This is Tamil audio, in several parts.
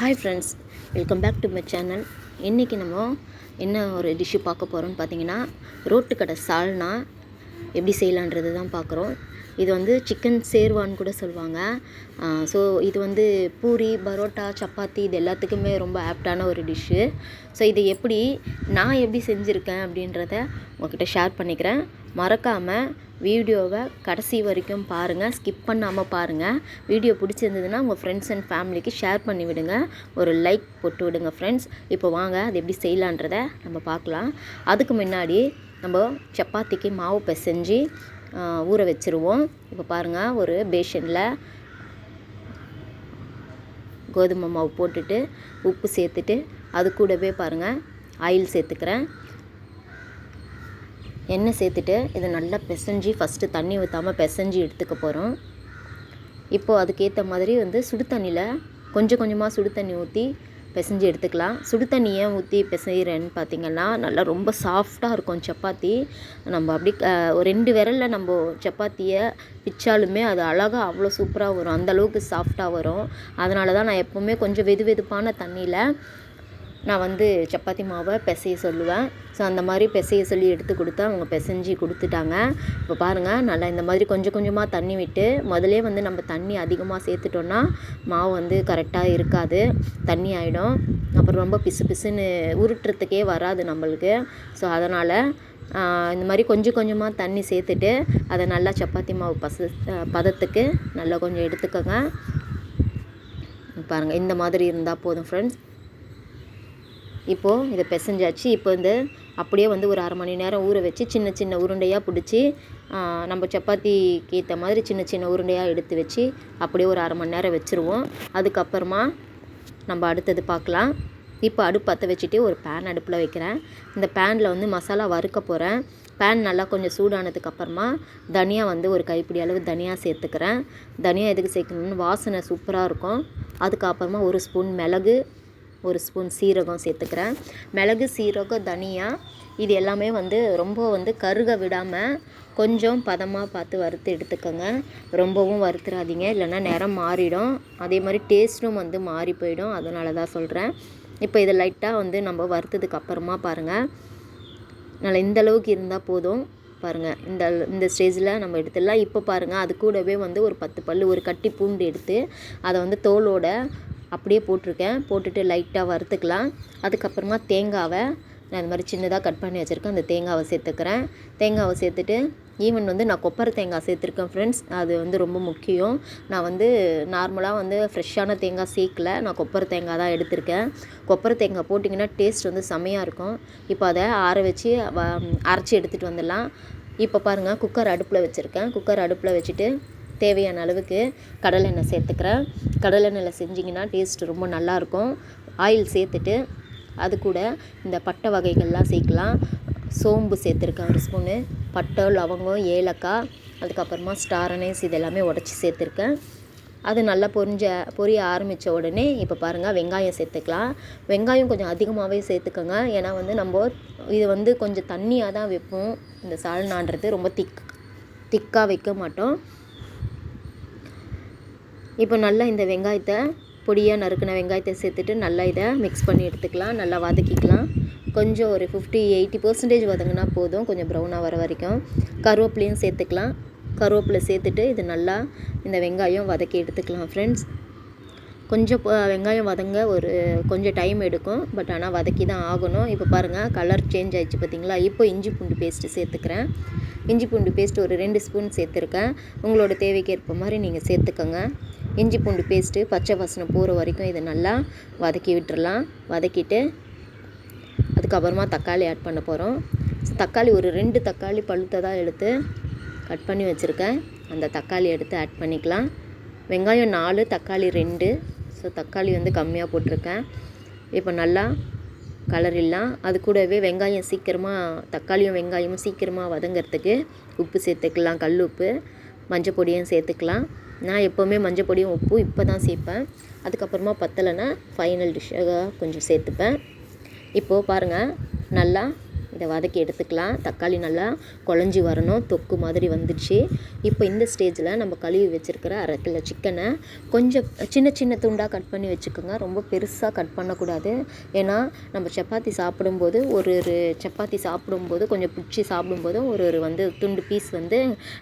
Hi friends, welcome back to my channel. இன்றைக்கி நம்ம என்ன ஒரு டிஷ்ஷு பார்க்க போகிறோம்னு பார்த்தீங்கன்னா, ரோட்டு கடை சால்னா எப்படி செய்யலான்றது தான் பார்க்குறோம். இது வந்து சிக்கன் சேர்வான்னு கூட சொல்லுவாங்க. ஸோ இது வந்து பூரி, பரோட்டா, சப்பாத்தி இது எல்லாத்துக்குமே ரொம்ப ஆப்டான ஒரு டிஷ்ஷு. ஸோ இது நான் எப்படி செஞ்சுருக்கேன் அப்படின்றத உங்கள்கிட்ட ஷேர் பண்ணிக்கிறேன். மறக்காமல் வீடியோவை கடைசி வரைக்கும் பாருங்கள், ஸ்கிப் பண்ணாமல் பாருங்கள். வீடியோ பிடிச்சிருந்ததுன்னா உங்கள் ஃப்ரெண்ட்ஸ் அண்ட் ஃபேமிலிக்கு ஷேர் பண்ணி விடுங்க, ஒரு லைக் போட்டு விடுங்க ஃப்ரெண்ட்ஸ். இப்போ வாங்க அது எப்படி செய்யலான்றதை நம்ம பார்க்கலாம். அதுக்கு முன்னாடி நம்ம சப்பாத்திக்கு மாவு பிசைஞ்சு ஊற வச்சுருவோம். இப்போ பாருங்கள், ஒரு பேஷனில் கோதுமை மாவு போட்டுட்டு உப்பு சேர்த்துட்டு அது கூடவே பாருங்கள் ஆயில் சேர்த்துக்கிறேன். எண்ணெய் சேர்த்துட்டு இதை நல்லா பிசைஞ்சு ஃபஸ்ட்டு தண்ணி ஊற்றாமல் பிசைஞ்சு எடுத்துக்க போகிறோம். இப்போது அதுக்கேற்ற மாதிரி வந்து சுடு தண்ணியில் கொஞ்சம் கொஞ்சமாக சுடு தண்ணி ஊற்றி பிசைஞ்சு எடுத்துக்கலாம். சுடு தண்ணி ஏன் ஊற்றி பிசைகிறேன்னு பார்த்திங்கன்னா, நல்லா ரொம்ப சாஃப்டாக இருக்கும் சப்பாத்தி. நம்ம அப்படி ஒரு 2 விரலில் நம்ம சப்பாத்தியை பிச்சாலுமே அது அழகாக அவ்வளோ சூப்பராக வரும், அந்தளவுக்கு சாஃப்டாக வரும். அதனால தான் நான் எப்போவுமே கொஞ்சம் வெதுவெதுப்பான தண்ணியில் நான் வந்து சப்பாத்தி மாவை பிசைய சொல்லுவேன். ஸோ அந்த மாதிரி பிசைய சொல்லி எடுத்து கொடுத்தா அவங்க பிசைஞ்சு கொடுத்துட்டாங்க. இப்போ பாருங்கள், நல்லா இந்த மாதிரி கொஞ்சம் கொஞ்சமாக தண்ணி விட்டு, முதலே வந்து நம்ம தண்ணி அதிகமாக சேர்த்துட்டோன்னா மாவு வந்து கரெக்டாக இருக்காது, தண்ணி ஆகிடும். அப்புறம் ரொம்ப பிசு பிசுன்னு உருட்டுறதுக்கே வராது நம்மளுக்கு. ஸோ அதனால் இந்த மாதிரி கொஞ்சம் கொஞ்சமாக தண்ணி சேர்த்துட்டு அதை நல்லா சப்பாத்தி மாவு பதத்துக்கு நல்லா கொஞ்சம் எடுத்துக்கோங்க. பாருங்கள், இந்த மாதிரி இருந்தால் போதும் ஃப்ரெண்ட்ஸ். இப்போது இதை பிசைஞ்சாச்சு. இப்போ வந்து அப்படியே வந்து ஒரு 1/2 மணி நேரம் ஊற வச்சு சின்ன சின்ன உருண்டையாக பிடிச்சி நம்ம சப்பாத்திக்கு ஏற்ற மாதிரி சின்ன சின்ன உருண்டையாக எடுத்து வச்சு அப்படியே ஒரு 1/2 மணி நேரம் வச்சுருவோம். அதுக்கப்புறமா நம்ம அடுத்தது பார்க்கலாம். இப்போ அடுப்பு பற்ற வச்சுட்டு ஒரு பேன் அடுப்பில் வைக்கிறேன். இந்த பேனில் வந்து மசாலா வறுக்க போகிறேன். பேன் நல்லா கொஞ்சம் சூடானதுக்கப்புறமா தனியா வந்து ஒரு கைப்பிடி அளவு தனியா சேர்த்துக்கிறேன். தனியா எதுக்கு சேர்க்கணும்னு, வாசனை சூப்பராக இருக்கும். அதுக்கப்புறமா 1 ஸ்பூன் மிளகு, 1 ஸ்பூன் சீரகம் சேர்த்துக்கிறேன். மிளகு, சீரகம், தனியா இது எல்லாமே வந்து ரொம்ப வந்து கருக விடாமல் கொஞ்சம் பதமாக பார்த்து வறுத்து எடுத்துக்கோங்க. ரொம்பவும் வறுத்துறாதீங்க, இல்லைன்னா நிறம் மாறிடும். அதே மாதிரி டேஸ்ட்டும் வந்து மாறி போயிடும். அதனால தான் சொல்கிறேன். இப்போ இதை லைட்டாக வந்து நம்ம வறுத்ததுக்கு அப்புறமா பாருங்கள், நல்லா இந்தளவுக்கு இருந்தால் போதும். பாருங்கள், இந்த ஸ்டேஜில் நம்ம எடுத்துடலாம். இப்போ பாருங்கள், அது கூடவே வந்து ஒரு 10 பல், ஒரு கட்டி பூண்டு எடுத்து அதை வந்து தோலோட அப்படியே போட்டிருக்கேன். போட்டுட்டு லைட்டாக வறுத்துக்கலாம். அதுக்கப்புறமா தேங்காவை நான் இந்த மாதிரி சின்னதாக கட் பண்ணி வச்சுருக்கேன். அந்த தேங்காவை சேர்த்துக்கிறேன். தேங்காவை சேர்த்துட்டு வந்து நான் கொப்பரை தேங்காய் சேர்த்துருக்கேன் ஃப்ரெண்ட்ஸ். அது வந்து ரொம்ப முக்கியம். நான் வந்து நார்மலாக வந்து ஃப்ரெஷ்ஷான தேங்காய் சேர்க்கல, நான் கொப்பரை தேங்காய் தான் எடுத்திருக்கேன். கொப்பரை தேங்காய் போட்டிங்கன்னா டேஸ்ட் வந்து செம்மையாக இருக்கும். இப்போ அதை ஆற வச்சு அரைச்சி எடுத்துகிட்டு வந்துடலாம். இப்போ பாருங்கள், குக்கர் அடுப்பில் வச்சுருக்கேன். குக்கர் அடுப்பில் வச்சுட்டு தேவையான அளவுக்கு கடலெண்ணெய் சேர்த்துக்கிறேன். கடலெண்ணெயில் செஞ்சிங்கன்னா டேஸ்ட் ரொம்ப நல்லாயிருக்கும். ஆயில் சேர்த்துட்டு அது கூட இந்த பட்டை வகைகள்லாம் சேர்க்கலாம். சோம்பு சேர்த்துருக்கேன் 1 ஸ்பூனு, பட்டை, லவங்கம், ஏலக்காய், அதுக்கப்புறமா ஸ்டார் அனீஸ் இது எல்லாமே உடச்சி சேர்த்துருக்கேன். அது நல்லா பொரிய ஆரம்பித்த உடனே இப்போ பாருங்கள், வெங்காயம் சேர்த்துக்கலாம். வெங்காயம் கொஞ்சம் அதிகமாகவே சேர்த்துக்கோங்க. ஏன்னா வந்து நம்ம இது வந்து கொஞ்சம் தண்ணியாக தான் வைப்போம். இந்த சால்னான்றது ரொம்ப திக்காக வைக்க மாட்டோம். இப்போ நல்லா இந்த வெங்காயத்தை, பொடியாக நறுக்கின வெங்காயத்தை சேர்த்துட்டு நல்லா இதை மிக்ஸ் பண்ணி எடுத்துக்கலாம். நல்லா வதக்கிக்கலாம். கொஞ்சம் ஒரு 50-80% வதங்கினா போதும், கொஞ்சம் ப்ரௌனாக வர வரைக்கும். கருவேப்பிலையும் சேர்த்துக்கலாம். கருவேப்பிலை சேர்த்துட்டு இது நல்லா இந்த வெங்காயம் வதக்கி எடுத்துக்கலாம் ஃப்ரெண்ட்ஸ். கொஞ்சம் வெங்காயம் வதங்க கொஞ்சம் டைம் எடுக்கும், பட் ஆனால் வதக்கி தான் ஆகணும். இப்போ பாருங்கள், கலர் சேஞ்ச் ஆகிடுச்சு பார்த்தீங்களா. இப்போ இஞ்சி பூண்டு பேஸ்ட்டு சேர்த்துக்கிறேன். இஞ்சி பூண்டு பேஸ்ட் ஒரு 2 ஸ்பூன் சேர்த்துருக்கேன். உங்களோட தேவைக்கு ஏற்ப மாதிரி நீங்கள் சேர்த்துக்கோங்க. இஞ்சி பூண்டு பேஸ்ட்டு பச்சை வாசனை போகிற வரைக்கும் இதை நல்லா வதக்கி விட்டுறலாம். வதக்கிட்டு அதுக்கப்புறமா தக்காளி ஆட் பண்ண போகிறோம். தக்காளி ஒரு 2 தக்காளி பழுத்ததாக எடுத்து கட் பண்ணி வச்சுருக்கேன். அந்த தக்காளி எடுத்து ஆட் பண்ணிக்கலாம். வெங்காயம் 4, தக்காளி 2. ஸோ தக்காளி வந்து கம்மியாக போட்டிருக்கேன். இப்போ நல்லா கலரிடலாம். அது கூடவே வெங்காயம் தக்காளியும் வெங்காயமும் சீக்கிரமாக வதங்கிறதுக்கு உப்பு சேர்த்துக்கலாம். கல் உப்பு, மஞ்சள் பொடியும் சேர்த்துக்கலாம். நான் எப்போவுமே மஞ்சள் பொடியும் உப்பு இப்போ தான் சேர்ப்பேன். அதுக்கப்புறமா பத்தலைன்னா ஃபைனல் டிஷ்ஷாக கொஞ்சம் சேர்த்துப்பேன். இப்போது பாருங்கள், நல்லா இதை வதக்கி எடுத்துக்கலாம். தக்காளி நல்லா குழஞ்சி வரணும், தொக்கு மாதிரி வந்துடுச்சு. இப்போ இந்த ஸ்டேஜில் நம்ம கழுவி வச்சுருக்கிற 1/2 கிலோ சிக்கனை கொஞ்சம் சின்ன சின்ன துண்டாக கட் பண்ணி வச்சுக்கோங்க. ரொம்ப பெருசாக கட் பண்ணக்கூடாது. ஏன்னா நம்ம சப்பாத்தி சாப்பிடும்போது ஒரு சப்பாத்தி சாப்பிடும்போது கொஞ்சம் பிடிச்சி சாப்பிடும்போது ஒரு துண்டு பீஸ்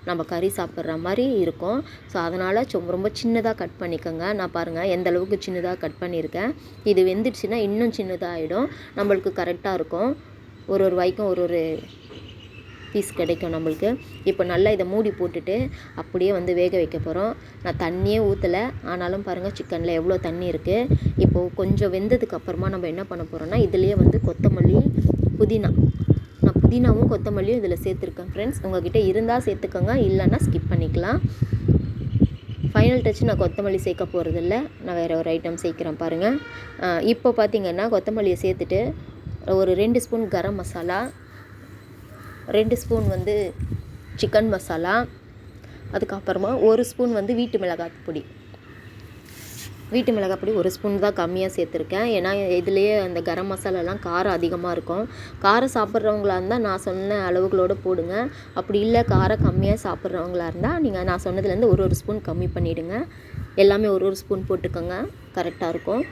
நம்ம கறி சாப்பிட்ற மாதிரி இருக்கும். ஸோ அதனால் ரொம்ப சின்னதாக கட் பண்ணிக்கோங்க. நான் பாருங்கள் எந்த அளவுக்கு சின்னதாக கட் பண்ணியிருக்கேன். இது வெந்துடுச்சுன்னா இன்னும் சின்னதாக ஆகிடும், நம்மளுக்கு கரெக்டாக இருக்கும். ஒரு வாய்க்கும் ஒரு பீஸ் கிடைக்கும் நம்மளுக்கு. இப்போ நல்லா இதை மூடி போட்டுட்டு அப்படியே வேக வைக்க போகிறோம். நான் தண்ணியே ஊற்றலை, ஆனாலும் பாருங்கள் சிக்கனில் எவ்வளோ தண்ணி இருக்குது. இப்போது கொஞ்சம் வெந்ததுக்கு அப்புறமா நம்ம என்ன பண்ண போகிறோம்னா இதுலேயே கொத்தமல்லி, புதினா, நான் புதினாவும் கொத்தமல்லியும் இதில் சேர்த்துருக்கேன் ஃப்ரெண்ட்ஸ். உங்கள்கிட்ட இருந்தால் சேர்த்துக்கோங்க, இல்லைன்னா ஸ்கிப் பண்ணிக்கலாம். ஃபைனல் டச் நான் கொத்தமல்லி சேர்க்க போகிறதில்ல, நான் வேறு ஒரு ஐட்டம் சேர்க்குறேன் பாருங்கள். இப்போ பார்த்திங்கன்னா கொத்தமல்லியை சேர்த்துட்டு ஒரு 2 spoon garam masala, 2 spoon chicken masala, அதுக்கப்புறமா 1 ஸ்பூன் வீட்டு மிளகாய் பொடி. வீட்டு மிளகாய் பொடி 1 ஸ்பூன் தான் கம்மியாக சேர்த்துருக்கேன். ஏன்னா இதுலேயே அந்த கரம் மசாலாலாம் காரம் அதிகமாக இருக்கும். காரம் சாப்பிட்றவங்களா இருந்தால் நான் சொன்ன அளவுகளோடு போடுங்க. அப்படி இல்லை காரம் கம்மியாக சாப்பிட்றவங்களா இருந்தால் நீங்கள் நான் சொன்னதுலேருந்து ஒரு ஸ்பூன் கம்மி பண்ணிவிடுங்க. எல்லாமே ஒரு ஸ்பூன் போட்டுக்கோங்க, கரெக்டாக இருக்கும்.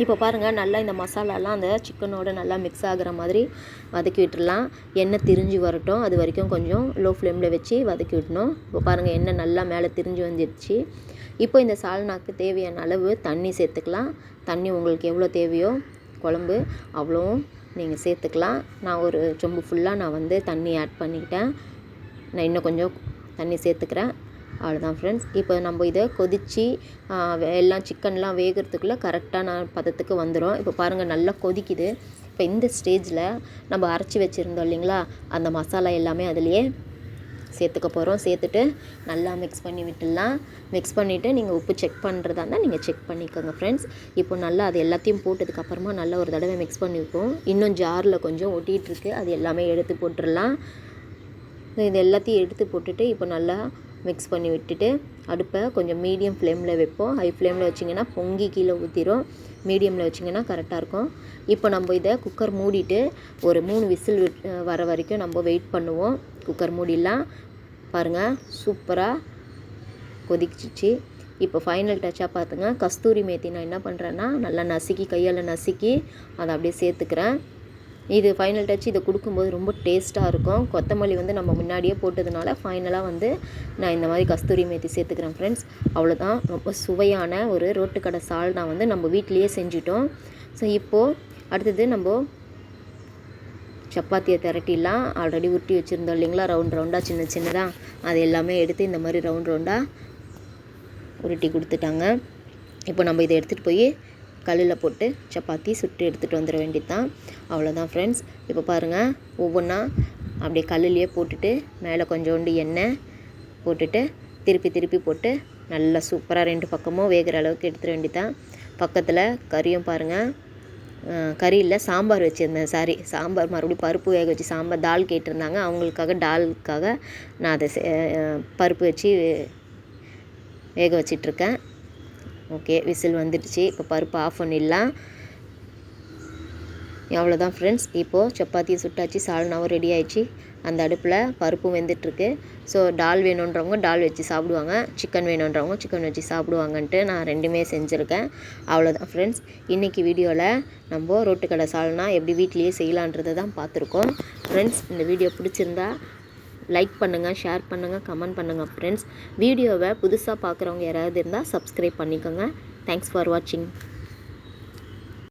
இப்போ பாருங்கள் நல்லா இந்த மசாலாலாம் அந்த சிக்கனோட நல்லா மிக்ஸ் ஆகிற மாதிரி வதக்கி விட்டுடலாம். எண்ணெய் திரிஞ்சு வரட்டும், அது வரைக்கும் கொஞ்சம் லோ ஃப்ளேமில் வச்சு வதக்கி விடணும். இப்போ பாருங்கள் எண்ணெய் நல்லா மேலே திரிஞ்சு வந்துடுச்சு. இப்போ இந்த சால்னாக்கு தேவையான அளவு தண்ணி சேர்த்துக்கலாம். தண்ணி உங்களுக்கு எவ்வளோ தேவையோ குழம்பு அவ்வளோவும் நீங்கள் சேர்த்துக்கலாம். நான் ஒரு சொம்பு ஃபுல்லாக நான் தண்ணி ஆட் பண்ணிக்கிட்டேன். நான் இன்னும் கொஞ்சம் தண்ணி சேர்த்துக்கிறேன். அவ்வளோதான் ஃப்ரெண்ட்ஸ். இப்போ நம்ம இதை கொதித்து எல்லாம் சிக்கன்லாம் வேகிறதுக்குள்ளே கரெக்டான பதத்துக்கு வந்துடும். இப்போ பாருங்கள் நல்லா கொதிக்குது. இப்போ இந்த ஸ்டேஜில் நம்ம அரைச்சி வச்சுருந்தோம் இல்லைங்களா, அந்த மசாலா எல்லாமே அதிலேயே சேர்த்துக்க போகிறோம். சேர்த்துட்டு நல்லா மிக்ஸ் பண்ணி விட்டுடலாம். மிக்ஸ் பண்ணிவிட்டு நீங்கள் உப்பு செக் பண்ணுறதா இருந்தால் நீங்கள் செக் பண்ணிக்கோங்க ஃப்ரெண்ட்ஸ். இப்போ நல்லா அது எல்லாத்தையும் போட்டதுக்கப்புறமா நல்லா ஒரு தடவை மிக்ஸ் பண்ணிப்போம். இன்னும் ஜாரில் கொஞ்சம் ஒட்டிகிட்ருக்கு, அது எல்லாமே எடுத்து போட்டுடலாம். இது எல்லாத்தையும் எடுத்து போட்டுட்டு இப்போ நல்லா மிக்ஸ் பண்ணி விட்டுட்டு அடுப்பை கொஞ்சம் மீடியம் ஃப்ளேமில் வைப்போம். ஹை ஃப்ளேமில் வச்சிங்கன்னா பொங்கி கீழே ஊற்றிடும். மீடியமில் வச்சிங்கன்னா கரெக்டாக இருக்கும். இப்போ நம்ம இதை குக்கர் மூடிட்டு ஒரு 3 விசில் வர வரைக்கும் நம்ம வெயிட் பண்ணுவோம். குக்கர் மூடிடலாம். பாருங்கள் சூப்பராக கொதிச்சிச்சு. இப்போ ஃபைனல் டச்சாக பார்த்துங்க, கஸ்தூரி மேத்தி நான் என்ன பண்ணுறேன்னா நல்லா நசுக்கி கையால் நசுக்கி அதை அப்படியே சேர்த்துக்கிறேன். இது ஃபைனல் டச். இதை கொடுக்கும்போது ரொம்ப டேஸ்ட்டாக இருக்கும். கொத்தமல்லி நம்ம முன்னாடியே போட்டதுனால ஃபைனலாக நான் இந்த மாதிரி கஸ்தூரி மேத்தி சேர்த்துக்கிறேன் ஃப்ரெண்ட்ஸ். அவ்வளோதான், ரொம்ப சுவையான ஒரு ரோட்டுக்கடை சால்னா நம்ம வீட்டிலையே செஞ்சிட்டோம். ஸோ இப்போது அடுத்தது நம்ம சப்பாத்தியை திரட்டிடலாம். ஆல்ரெடி உருட்டி வச்சுருந்தோம் இல்லைங்களா, ரவுண்டாக சின்னதாக, அது எல்லாமே எடுத்து இந்த மாதிரி ரவுண்டாக உருட்டி கொடுத்துட்டாங்க. இப்போ நம்ம இதை எடுத்துகிட்டு போய் கல்லில் போட்டு சப்பாத்தி சுட்டு எடுத்துகிட்டு வந்துட வேண்டியது தான். அவ்வளோதான் ஃப்ரெண்ட்ஸ். இப்போ பாருங்கள் ஒவ்வொன்றா அப்படியே கல்லுலேயே போட்டுட்டு மேலே கொஞ்சோண்டு எண்ணெய் போட்டுட்டு திருப்பி போட்டு நல்லா சூப்பராக 2 பக்கமும் வேகிற அளவுக்கு எடுத்துட வேண்டியது தான். பக்கத்தில் கறியும் பாருங்கள், கறி இல்லை சாம்பார் வச்சுருந்தேன், சாம்பார் மறுபடியும் பருப்பு வேக வச்சு சாம்பார் தால் கேட்டிருந்தாங்க, அவங்களுக்காக டாலுக்காக நான் அதை பருப்பு வச்சு வேக வச்சிட்ருக்கேன். ஓகே, விசில் வந்துடுச்சு. இப்போ பருப்பு ஆஃப் பண்ணிடலாம். அவ்வளோதான் ஃப்ரெண்ட்ஸ். இப்போது சப்பாத்தியை சுட்டாச்சு, சால்னாவும் ரெடி ஆயிடுச்சு. அந்த அடுப்பில் பருப்பும் வெந்துட்டுருக்கு. ஸோ டால் வேணுன்றவங்க டால் வச்சு சாப்பிடுவாங்க, சிக்கன் வேணுன்றவங்க சிக்கன் வச்சு சாப்பிடுவாங்கன்ட்டு நான் 2மே செஞ்சுருக்கேன். அவ்வளோதான் ஃப்ரெண்ட்ஸ். இன்றைக்கி வீடியோவில் நம்ம ரோட்டுக்கடை சால்னா எப்படி வீட்டிலையே செய்யலான்றதை தான் பார்த்துருக்கோம். ஃப்ரெண்ட்ஸ், இந்த வீடியோ பிடிச்சிருந்தா லைக் பண்ணுங்கள், ஷேர் பண்ணுங்கள், கமெண்ட் பண்ணுங்கள் ஃப்ரெண்ட்ஸ். வீடியோவை புதுசாக பார்க்குறவங்க யாராவது இருந்தால் சப்ஸ்கிரைப் பண்ணிக்கோங்க. தேங்க்ஸ் ஃபார் வாட்சிங்.